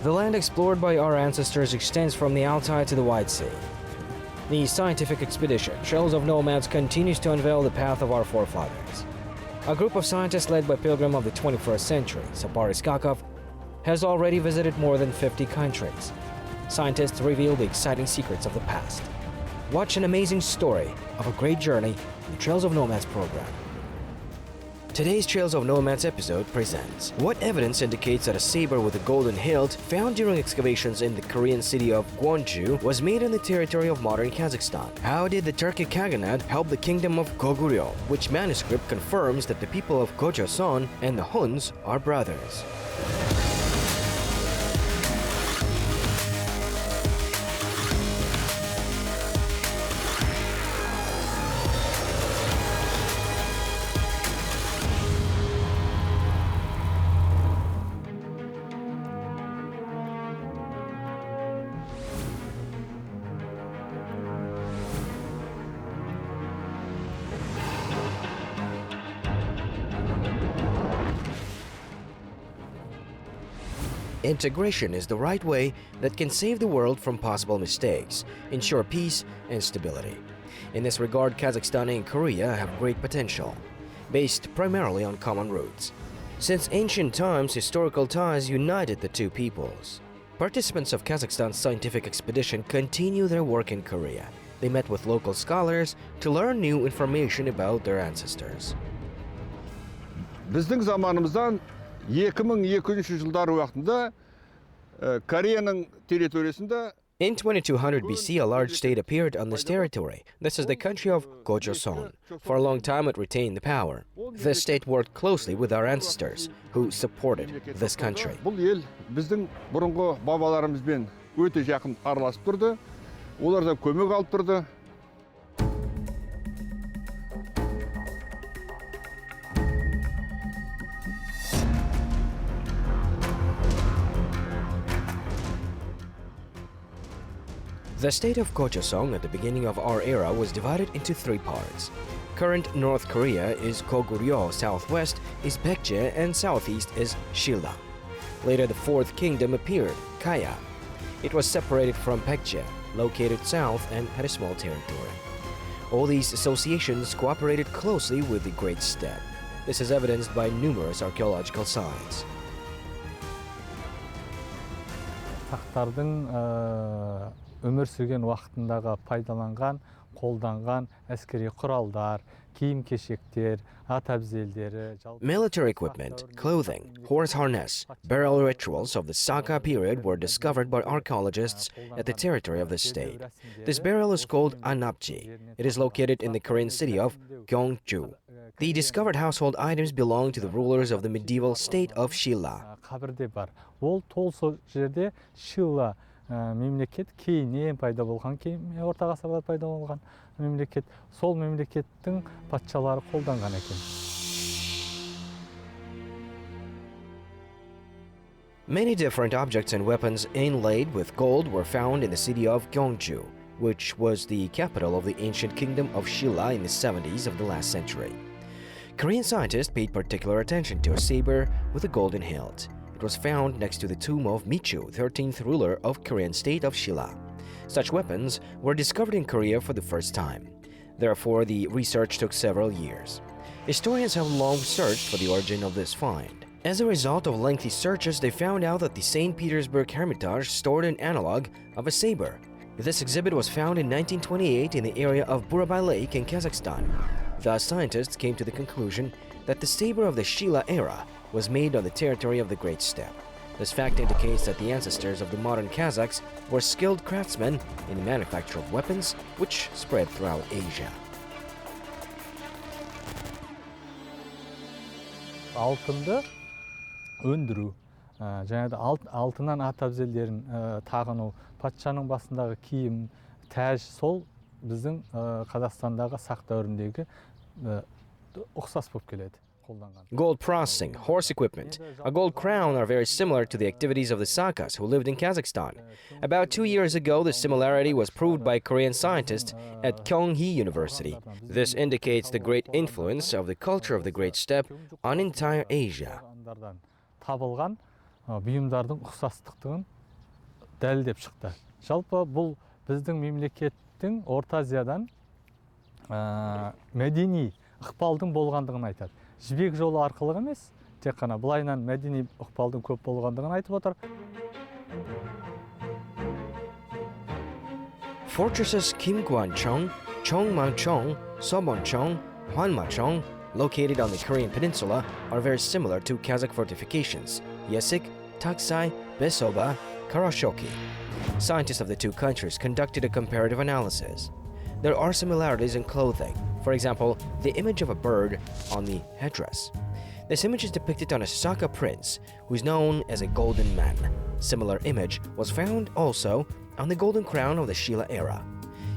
The land explored by our ancestors extends from the Altai to the White Sea. The scientific expedition, Trails of Nomads, continues to unveil the path of our forefathers. A group of scientists led by pilgrim of the 21st century, Sabar, has already visited more than 50 countries. Scientists reveal the exciting secrets of the past. Watch an amazing story of a great journey in the Trails of Nomads program. Today's Trails of Nomads episode presents what evidence indicates that a saber with a golden hilt found during excavations in the Korean city of Gyeongju was made on the territory of modern Kazakhstan. How did the Turkic Khaganate help the kingdom of Goguryeo, which manuscript confirms that the people of Gojoseon and the Huns are brothers. Integration is the right way that can save the world from possible mistakes, ensure peace and stability. In this regard, Kazakhstan and Korea have great potential, based primarily on common roots. Since ancient times, historical ties united the two peoples. Participants of Kazakhstan's scientific expedition continue their work in Korea. They met with local scholars to learn new information about their ancestors. Біздің заманымыздан 2200 жылдар уақытында Кореяның территориясында In 2200 BC, a large state appeared on this territory. This is the country of Gojoseon. For a long time, it retained the power. This state worked closely with our ancestors, who supported this country. Бұл ел біздің бұрынғы бабаларымызбен өте жақын араласып тұрды. Олар да көмек алып тұрды. The state of Kochasong at the beginning of our era was divided into three parts. Current North Korea is Goguryeo, southwest is Baekje, and southeast is Shilla. Later, the fourth kingdom appeared, Kaya. It was separated from Baekje, located south and had a small territory. All these associations cooperated closely with the Great Steppe. This is evidenced by numerous archaeological sites. Өмір сүрген уақытындағы пайдаланған, қолданған әскери құралдар, киім-кешектер, ат әбзелдері. Military equipment, clothing, horse harness, burial rituals of the Saka period were discovered by archaeologists at the territory of the state. This burial is called Anapji. It is located in the Korean city of Gyeongju. The discovered household items belong to the rulers of the medieval state of Shilla. Қабірде бар. Ол сол жерде Shilla мемлекет кейіннен пайда болған, кейін орта ғасырда пайда болған мемлекет, сол мемлекеттің патшалары қолданған екен. Many different objects and weapons inlaid with gold were found in the city of Gyeongju, which was the capital of the ancient kingdom of Shilla in the 70s of the last century. Korean scientists paid particular attention to a saber with a golden hilt. It was found next to the tomb of Michu, 13th ruler of Korean state of Shilla. Such weapons were discovered in Korea for the first time. Therefore, the research took several years. Historians have long searched for the origin of this find. As a result of lengthy searches, they found out that the St. Petersburg Hermitage stored an analog of a saber. This exhibit was found in 1928 in the area of Burabay Lake in Kazakhstan. Thus, scientists came to the conclusion that the saber of the Shilla era was made on the territory of the Great Steppe. This fact indicates that the ancestors of the modern Kazakhs were skilled craftsmen in the manufacture of weapons, which spread throughout Asia. Алтынды өндіру, жаңағы алтыннан ат әбзелдерін тағыну, патшаның басындағы киім, тәж, сол біздің Қазақстандағы сақ дәуіріндегі ұқсас болып келеді. Gold processing, horse equipment, a gold crown are very similar to the activities of the Sakas who lived in Kazakhstan. About 2 years ago, the similarity was proved by Korean scientists at Gyeongju University. This indicates the great influence of the culture of the Great Steppe on entire Asia. Табылған бұйымдардың ұқсастықтығын дәлелдеп шықты. Жалпы бұл біздің мемлекеттің Орта Азиядан мәдени ықпалдың болғандығын айтады. Жібек жолы арқылы емес, тек қана былайынан мәдени ықпалдың көп болғандығын айтып отыр. Fortresses Kimgwanchong, Chongmanchong, Sobonchong, Hwanmachong, located on the Korean peninsula, are very similar to Kazakh fortifications, Yesik, Taksai, Besoba, Karashoki. Scientists of the two countries conducted a comparative analysis. There are similarities in clothing. For example, the image of a bird on the headdress. This image is depicted on a Saka prince, who is known as a golden man. Similar image was found also on the golden crown of the Shilla era.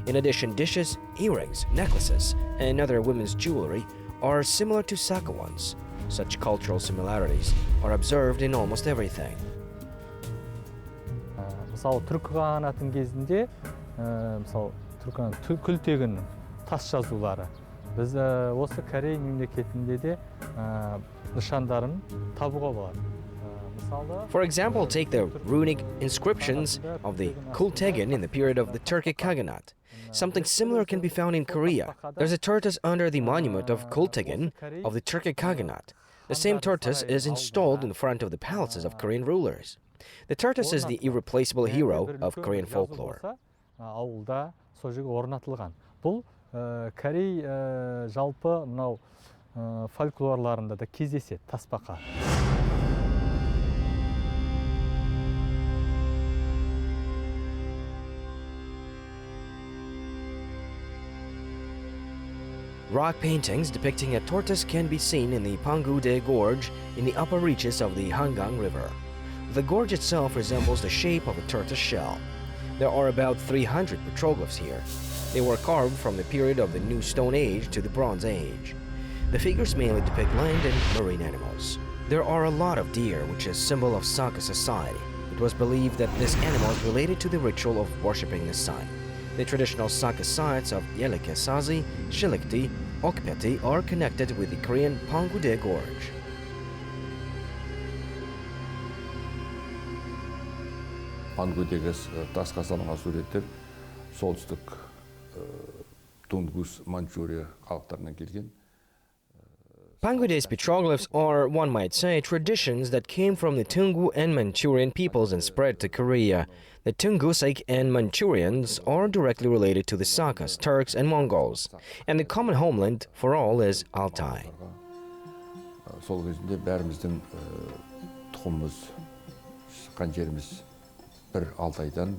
In addition, dishes, earrings, necklaces, and other women's jewelry are similar to Saka ones. Such cultural similarities are observed in almost everything. Мысалы, Түркі қағанатының кезінде, мысалы, күлтегін тас жазулары. Біз осы Корей мемлекетінде де нышандарын табуға болады. For example, take the runic inscriptions of the Kultegen in the period of the Turkic Khaganate. Something similar can be found in Korea. There's a tortoise under the monument of Kultegen of the Turkic Khaganate. The same tortoise is installed in front of the palaces of Korean rulers. The tortoise is the irreplaceable hero of Korean folklore. Ауылда сол жерге орнатылған. Бұл Корей жалпы мынау фольклорларында да кездеседі, тасбақа. Rock paintings depicting a tortoise can be seen in the Pangu gorge in the upper reaches of the Hangang River. The gorge itself resembles the shape of a tortoise shell. There are about 300 petroglyphs here. They were carved from the period of the New Stone Age to the Bronze Age. The figures mainly depict land and marine animals. There are a lot of deer, which is a symbol of Saka society. It was believed that this animal is related to the ritual of worshipping the sun. The traditional Saka sites of Yelikesazi, Shilikti, Okpeti are connected with the Korean Pangu gorge. Пангудегі тасқа салынған суреттер солтүстік Тунгус, Манчжурия халықтарынан келген. Pangude's petroglyphs are, one might say, traditions that came from the Tungu and Manchurian peoples and spread to Korea. The Tungusic and Manchurians are directly related to the Sakas, Turks, and Mongols, and the common homeland for all is Altai. Сол кезінде бәріміздің тұқымымыз, шыққан жеріміз бір Алтайдан.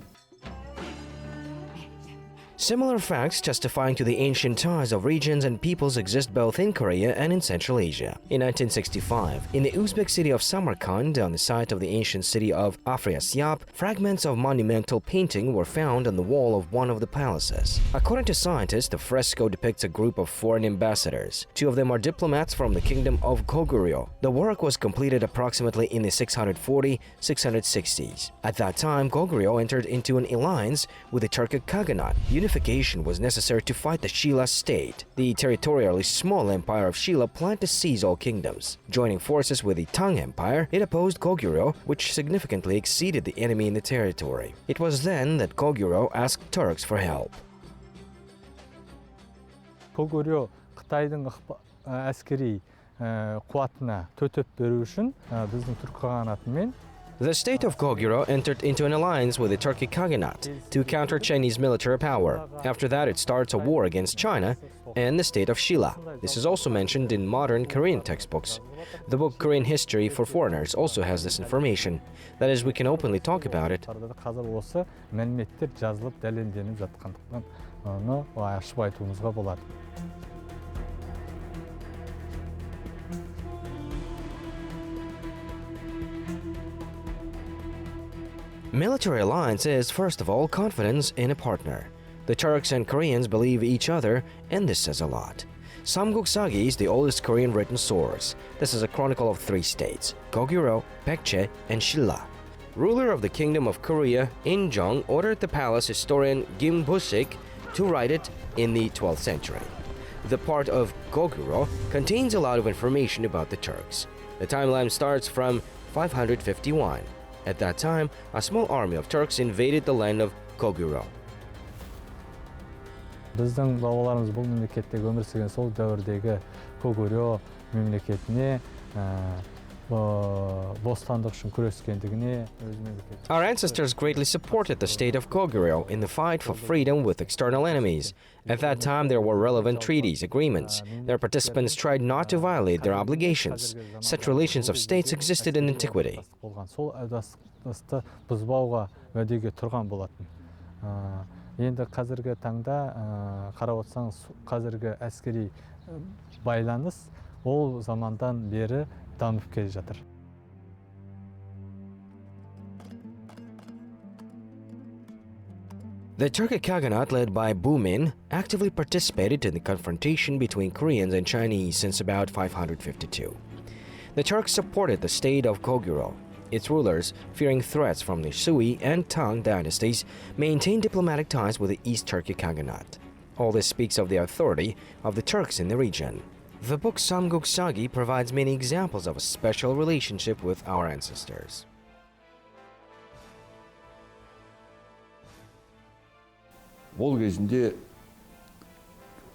Similar facts testifying to the ancient ties of regions and peoples exist both in Korea and in Central Asia. In 1965, in the Uzbek city of Samarkand, on the site of the ancient city of Afrasiab, fragments of monumental painting were found on the wall of one of the palaces. According to scientists, the fresco depicts a group of foreign ambassadors. Two of them are diplomats from the kingdom of Goguryeo. The work was completed approximately in the 640-660s. At that time, Goguryeo entered into an alliance with the Turkic Khaganate. Unification was necessary to fight the Shilla state. The territorially small empire of Shilla planned to seize all kingdoms. Joining forces with the Tang Empire, it opposed Goguryeo, which significantly exceeded the enemy in the territory. It was then that Goguryeo asked Turks for help. Goguryeo Қытайдың әскери қуатына төтеп беру үшін біздің Түркі қағанатымен The state of Goguryeo entered into an alliance with the Turkic Khaganate to counter Chinese military power. After that, it starts a war against China and the state of Shilla. This is also mentioned in modern Korean textbooks. The book Korean History for Foreigners also has this information. That is, we can openly talk about it. Қазір осы мәліметтер жазылып дәлелденіп жатқандықтан оны ашып айтуымызға болады. Military alliance is, first of all, confidence in a partner. The Turks and Koreans believe each other, and this says a lot. Samguksagi is the oldest Korean written source. This is a chronicle of 3 states: Goguryeo, Baekje, and Shilla. Ruler of the Kingdom of Korea, Injong ordered the palace historian Kim Busik to write it in the 12th century. The part of Goguryeo contains a lot of information about the Turks. The timeline starts from 551. At that time, a small army of Turks invaded the land of Goguryeo. Біздің бабаларымыз бұл мемлекеттегі өмір сүрген сол дәуірдегі Goguryeo мемлекетіне бостандық үшін күрескендігіне өз мемлекеті. Our ancestors greatly supported the state of Goguryeo in the fight for freedom with external enemies. At that time, there were relevant treaties, agreements. Their participants tried not to violate their obligations. Such relations of states existed in antiquity. Сол әдәстікті бұзбауға уәдеге тұрған болатын. Енді қазіргі таңда қарап отырсаңыз, қазіргі әскери байланыс ол замандан бері дамып келе жатыр. The Turkic Khaganate, led by Bumin, actively participated in the confrontation between Koreans and Chinese since about 552. The Turks supported the state of Goguryeo. Its rulers, fearing threats from the Sui and Tang dynasties, maintained diplomatic ties with the East Turkic Khaganate. All this speaks of the authority of the Turks in the region. The book Samguksagi provides many examples of a special relationship with our ancestors. Ол кезінде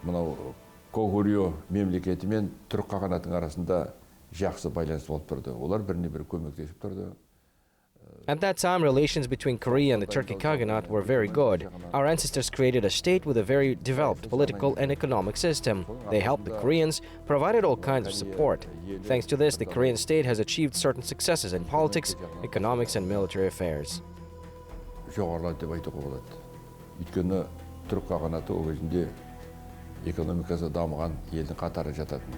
мынау Goguryeo мемлекеті мен Түрік қағанатының арасында жақсы байланыс болып тұрды. Олар біріне-бірі көмектесіп тұрды. At that time, relations between Korea and the Turkic Khaganate were very good. Our ancestors created a state with a very developed political and economic system. They helped the Koreans, provided all kinds of support. Thanks to this, the Korean state has achieved certain successes in politics, economics, and military affairs. Жоғарылады деп айтуға болады. Өйткені Түрік қағанаты ол кезінде экономикасы дамыған елдің қатары жататын.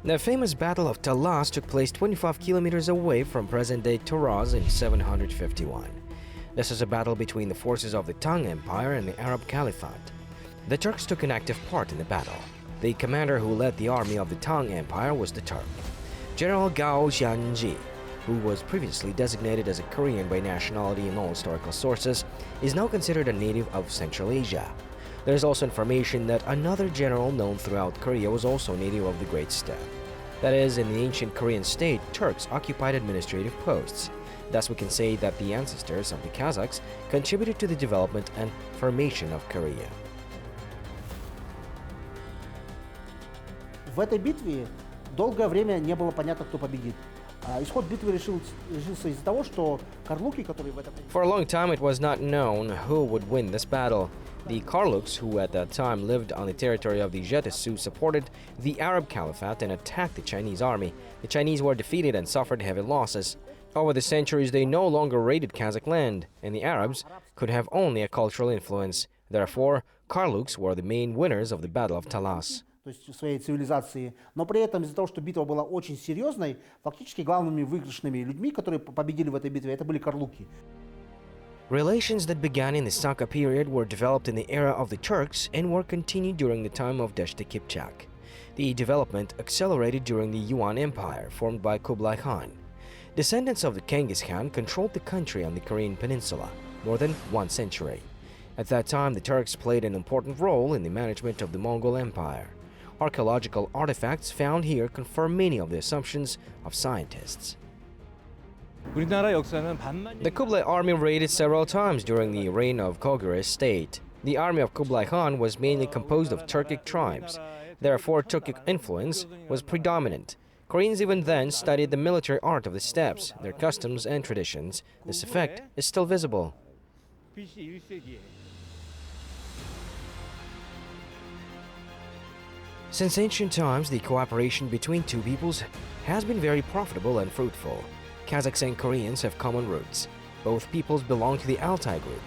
The famous Battle of Talas took place 25 kilometers away from present-day Taraz in 751. This is a battle between the forces of the Tang Empire and the Arab Caliphate. The Turks took an active part in the battle. The commander who led the army of the Tang Empire was the Turk. General Gojoseon, who was previously designated as a Korean by nationality in all historical sources, is now considered a native of Central Asia. There is also information that another general known throughout Korea was also a native of the Great Steppe. That is, in the ancient Korean state, Turks occupied administrative posts. Thus, we can say that the ancestors of the Kazakhs contributed to the development and formation of Korea. В этой битве долгое время не было понятно, кто победит. Исход битвы решился из-за того, что карлуки, которые в этом... For a long time, it was not known who would win this battle. The Karluks, who at that time lived on the territory of the Jetesu, supported the Arab Caliphate and attacked the Chinese army. The Chinese were defeated and suffered heavy losses. Over the centuries, they no longer raided Kazakh land, and the Arabs could have only a cultural influence. Therefore, Karluks were the main winners of the Battle of Talas. То есть в своей цивилизации. Но при этом из-за того, что битва была очень серьезной, фактически главными выигрышными людьми, которые победили в этой битве, это были карлуки. Relations that began in the Saka period were developed in the era of the Turks and were continued during the time of Deshti Kipchak. The development accelerated during the Yuan Empire, formed by Kublai Khan. Descendants of the Genghis Khan controlled the country on the Korean peninsula more than 1 century. At that time, the Turks played an important role in the management of the Mongol Empire. Archaeological artifacts found here confirm many of the assumptions of scientists. The Kublai army raided several times during the reign of Goguryeo state. The army of Kublai Khan was mainly composed of Turkic tribes. Therefore, Turkic influence was predominant. Koreans even then studied the military art of the steppes, their customs and traditions. This effect is still visible. Since ancient times, the cooperation between two peoples has been very profitable and fruitful. Kazakhs and Koreans have common roots. Both peoples belong to the Altai group.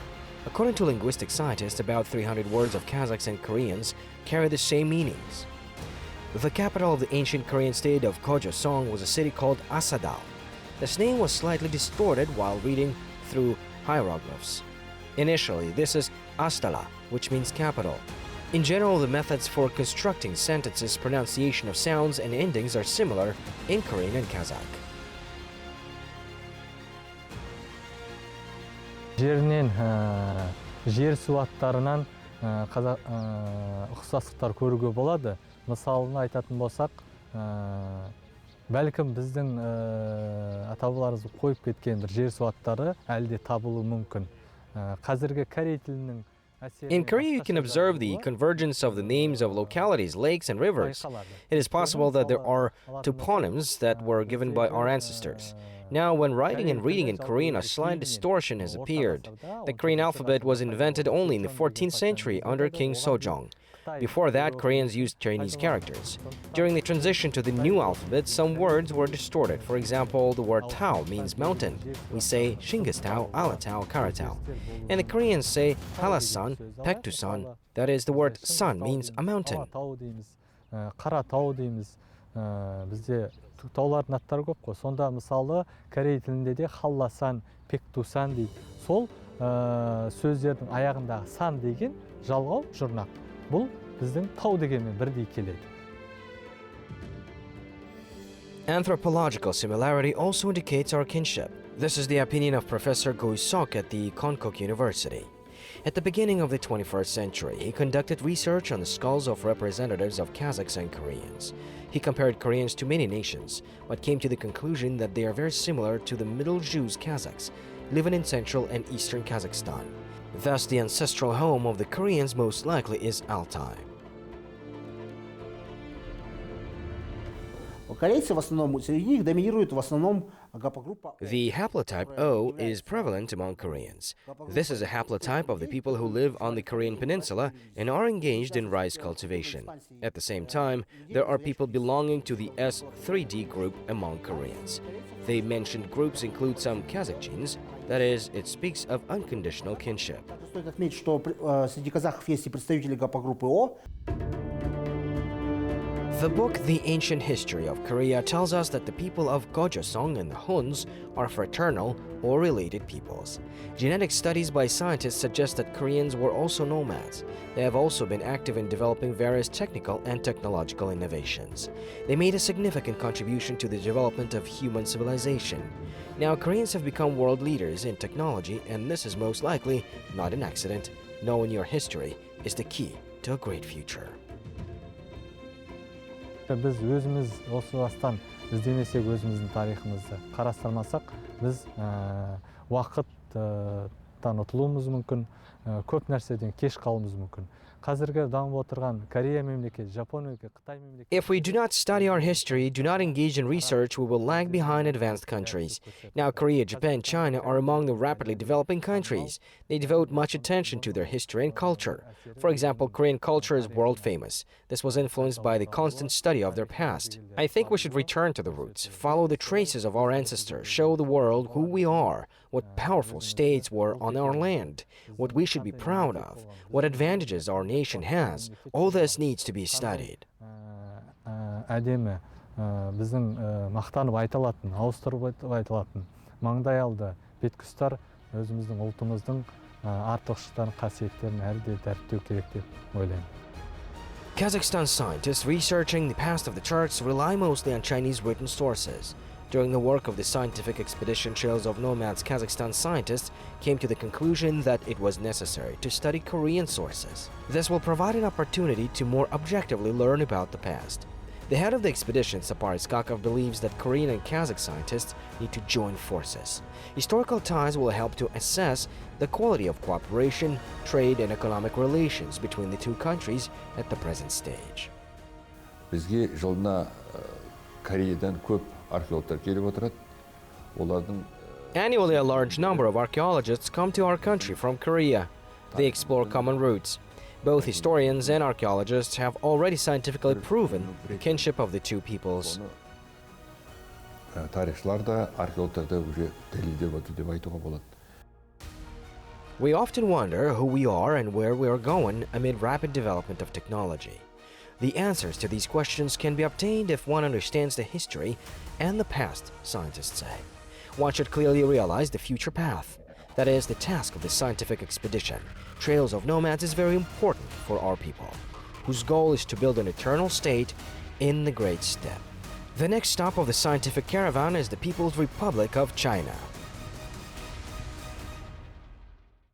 According to linguistic scientists, about 300 words of Kazakhs and Koreans carry the same meanings. The capital of the ancient Korean state of Kochasong was a city called Asadal. This name was slightly distorted while reading through hieroglyphs. Initially, this is Astala, which means capital. In general, the methods for constructing sentences, pronunciation of sounds, and endings are similar in Korean and Kazakh. Жерінен, жер суаттарынан ұқсастықтар көруге болады. Мысалын айтатын болсақ, бәлкім біздің ата бабаларымыз қойып кеткен бір жер суаттары әлде табылуы мүмкін. Қазіргі корей тілінің In Korea, you can observe the convergence of the names of localities, lakes, and rivers. It is possible that there are toponyms that were given by our ancestors. Now, when writing and reading in Korean, a slight distortion has appeared. The Korean alphabet was invented only in the 14th century under King Sejong. Before that, Koreans used Chinese characters. During the transition to the new alphabet, some words were distorted. For example, the word Tao means mountain. We say Shingistao, Alatao, Karatao. And the Koreans say Halasan, Pektusan. That is, the word sun means a mountain. Karatao дейміз. Бізде таулардың аттары көп қой. Сонда мысалы корей тілінде де Халласан, Пектусан дейді. Сол сөздердің аяғындағы сан деген жалғау жұрнақ. Бұл біздің тау дегенмен бірдей келеді. Anthropological similarity also indicates our kinship. This is the opinion of Professor Gojoseon at the Konkuk University. At the beginning of the 21st century, he conducted research on the skulls of representatives of Kazakhs and Koreans. He compared Koreans to many nations, but came to the conclusion that they are very similar to the Middle Jews Kazakhs, living in central and eastern Kazakhstan. Thus, the ancestral home of the Koreans most likely is Altai. Корейцы в основном, среди них доминирует в основном гапогруппа. The haplotype O is prevalent among Koreans. This is a haplotype of the people who live on the Korean peninsula and are engaged in rice cultivation. At the same time, there are people belonging to the S3D group among Koreans. The mentioned groups include some Kazakh genes, that is, it speaks of unconditional kinship. Стоит отметить, что среди казахов есть и представители гапогруппы О. The book The Ancient History of Korea tells us that the people of Gojoseon and the Huns are fraternal or related peoples. Genetic studies by scientists suggest that Koreans were also nomads. They have also been active in developing various technical and technological innovations. They made a significant contribution to the development of human civilization. Now, Koreans have become world leaders in technology, and this is most likely not an accident. Knowing your history is the key to a great future. Біз өзіміз осы бастан іздемесек өзіміздің тарихымызды қарастырмасақ, біз уақыттан ұтылуымыз мүмкін, көп нәрседен кеш қалуымыз мүмкін. Қазіргі дамып отырған Корея мемлекеті, Жапон мемлекеті, Қытай мемлекеті. If we do not study our history, do not engage in research, we will lag behind advanced countries. Now, Korea, Japan, China are among the rapidly developing countries. They devote much attention to their history and culture. For example, Korean culture is world famous. This was influenced by the constant study of their past. I think we should return to the roots, follow the traces of our ancestors, show the world who we are, what powerful states were on our land, what we should be proud of, what advantages our nation has. All this needs to be studied. Әдемі, біздің мақтанып айтылатын, ауыстырып айтылатын, маңдай алды беткүстар өзіміздің ұлтымыздың артықшылықтарын, қасиеттерін әрде дәріптеу керек деп ойлаймын. Kazakhstan scientists researching the past of the Turks rely mostly on Chinese written sources. During the work of the scientific expedition Trails of Nomads, Kazakhstan scientists came to the conclusion that it was necessary to study Korean sources. This will provide an opportunity to more objectively learn about the past. The head of the expedition, Sapar Iskakov, believes that Korean and Kazakh scientists need to join forces. Historical ties will help to assess the quality of cooperation, trade, and economic relations between the two countries at the present stage. Бізге жылына Кореядан көп археологтар келіп отырады. Олардың Annually, a large number of archaeologists come to our country from Korea. They explore common roots. Both historians and archaeologists have already scientifically proven the kinship of the two peoples. тарихшылар да, археологтар да уже дәлелдеп отыр деп айтуға болады. We often wonder who we are and where we are going amid rapid development of technology. The answers to these questions can be obtained if one understands the history and the past, scientists say. One should clearly realize the future path. That is, the task of the scientific expedition. Trails of Nomads is very important for our people, whose goal is to build an eternal state in the Great Steppe. The next stop of the scientific caravan is the People's Republic of China.